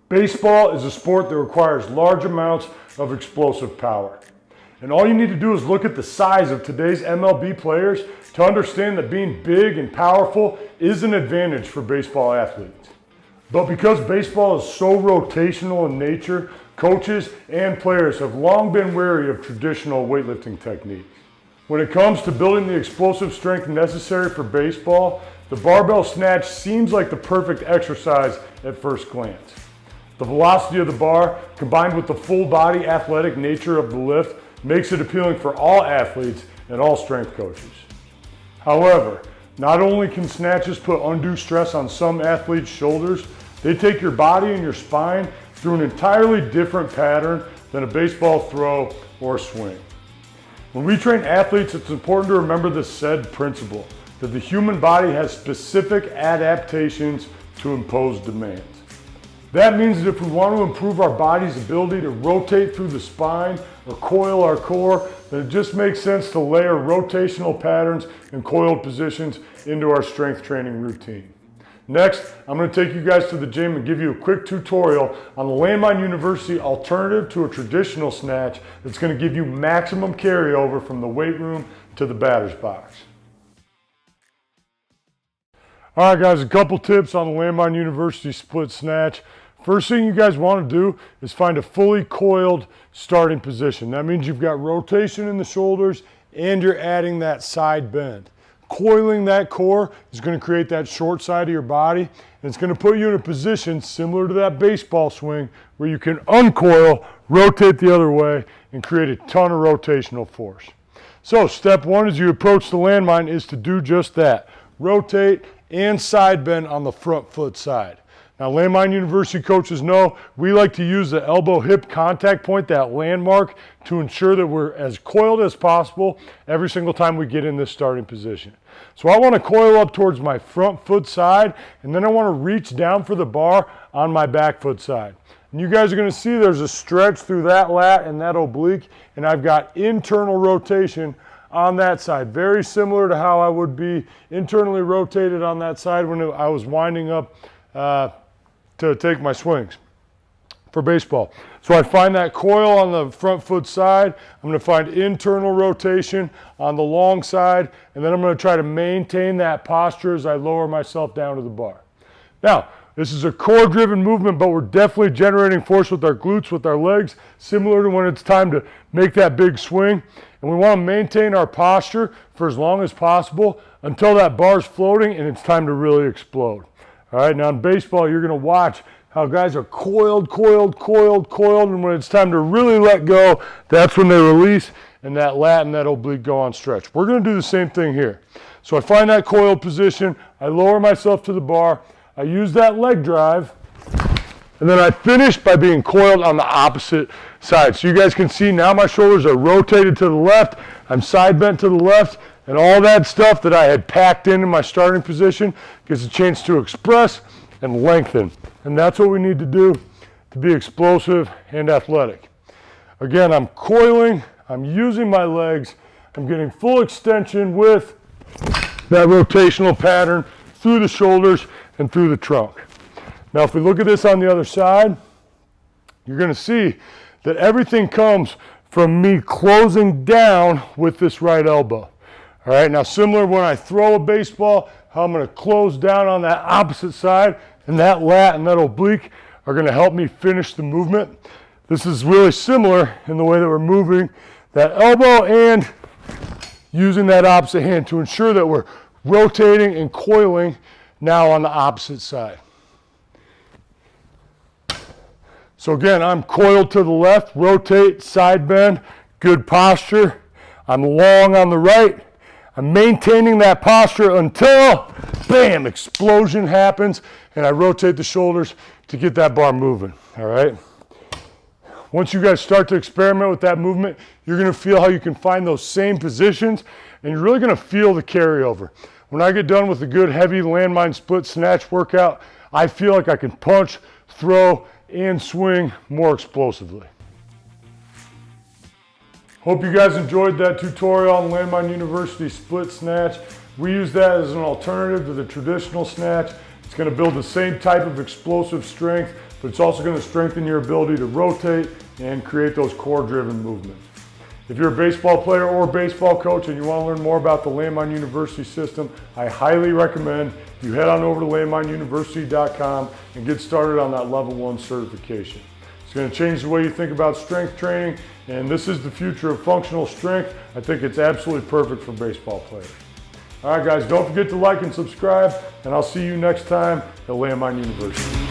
Baseball is a sport that requires large amounts of explosive power. And all you need to do is look at the size of today's MLB players to understand that being big and powerful is an advantage for baseball athletes. But because baseball is so rotational in nature, coaches and players have long been wary of traditional weightlifting techniques. When it comes to building the explosive strength necessary for baseball, the barbell snatch seems like the perfect exercise at first glance. The velocity of the bar, combined with the full body athletic nature of the lift, makes it appealing for all athletes and all strength coaches. However, not only can snatches put undue stress on some athletes' shoulders, they take your body and your spine through an entirely different pattern than a baseball throw or swing. When we train athletes, it's important to remember this said principle, that the human body has specific adaptations to impose demands. That means that if we want to improve our body's ability to rotate through the spine or coil our core, then it just makes sense to layer rotational patterns and coiled positions into our strength training routine. Next, I'm going to take you guys to the gym and give you a quick tutorial on the Landmine University alternative to a traditional snatch that's going to give you maximum carryover from the weight room to the batter's box. All right guys, a couple tips on the Landmine University split snatch. First thing you guys want to do is find a fully coiled starting position. That means you've got rotation in the shoulders and you're adding that side bend. Coiling that core is going to create that short side of your body, and it's going to put you in a position similar to that baseball swing where you can uncoil, rotate the other way, and create a ton of rotational force. So step one as you approach the landmine is to do just that. Rotate and side bend on the front foot side. Now, Landmine University coaches know we like to use the elbow-hip contact point, that landmark, to ensure that we're as coiled as possible every single time we get in this starting position. So I want to coil up towards my front foot side, and then I want to reach down for the bar on my back foot side. And you guys are going to see there's a stretch through that lat and that oblique, and I've got internal rotation on that side, very similar to how I would be internally rotated on that side when I was winding up to take my swings for baseball. So I find that coil on the front foot side, I'm going to find internal rotation on the long side, and then I'm going to try to maintain that posture as I lower myself down to the bar. Now, this is a core-driven movement, but we're definitely generating force with our glutes, with our legs, similar to when it's time to make that big swing. And we want to maintain our posture for as long as possible until that bar's floating and it's time to really explode. All right, now in baseball, you're going to watch how guys are coiled, and when it's time to really let go, that's when they release and that lat and that oblique go on stretch. We're going to do the same thing here. So I find that coiled position, I lower myself to the bar, I use that leg drive, and then I finish by being coiled on the opposite side. So you guys can see now my shoulders are rotated to the left, I'm side bent to the left, and all that stuff that I had packed in my starting position gets a chance to express and lengthen. And that's what we need to do to be explosive and athletic. Again, I'm coiling, I'm using my legs, I'm getting full extension with that rotational pattern through the shoulders and through the trunk. Now, if we look at this on the other side, you're going to see that everything comes from me closing down with this right elbow. All right, now similar when I throw a baseball, how I'm going to close down on that opposite side, and that lat and that oblique are going to help me finish the movement. This is really similar in the way that we're moving that elbow and using that opposite hand to ensure that we're rotating and coiling now on the opposite side. So again, I'm coiled to the left, rotate, side bend, good posture. I'm long on the right. I'm maintaining that posture until, bam, explosion happens, and I rotate the shoulders to get that bar moving, all right? Once you guys start to experiment with that movement, you're gonna feel how you can find those same positions, and you're really gonna feel the carryover. When I get done with a good heavy landmine split snatch workout, I feel like I can punch, throw, and swing more explosively. Hope you guys enjoyed that tutorial on Landmine University split snatch. We use that as an alternative to the traditional snatch. It's going to build the same type of explosive strength but it's also going to strengthen your ability to rotate and create those core-driven movements. If you're a baseball player or baseball coach and you want to learn more about the Landmine University system, I highly recommend you head on over to landmineuniversity.com and get started on that level 1 certification. It's going to change the way you think about strength training, and this is the future of functional strength. I think it's absolutely perfect for baseball players. All right, guys, don't forget to like and subscribe, and I'll see you next time at Landmine University.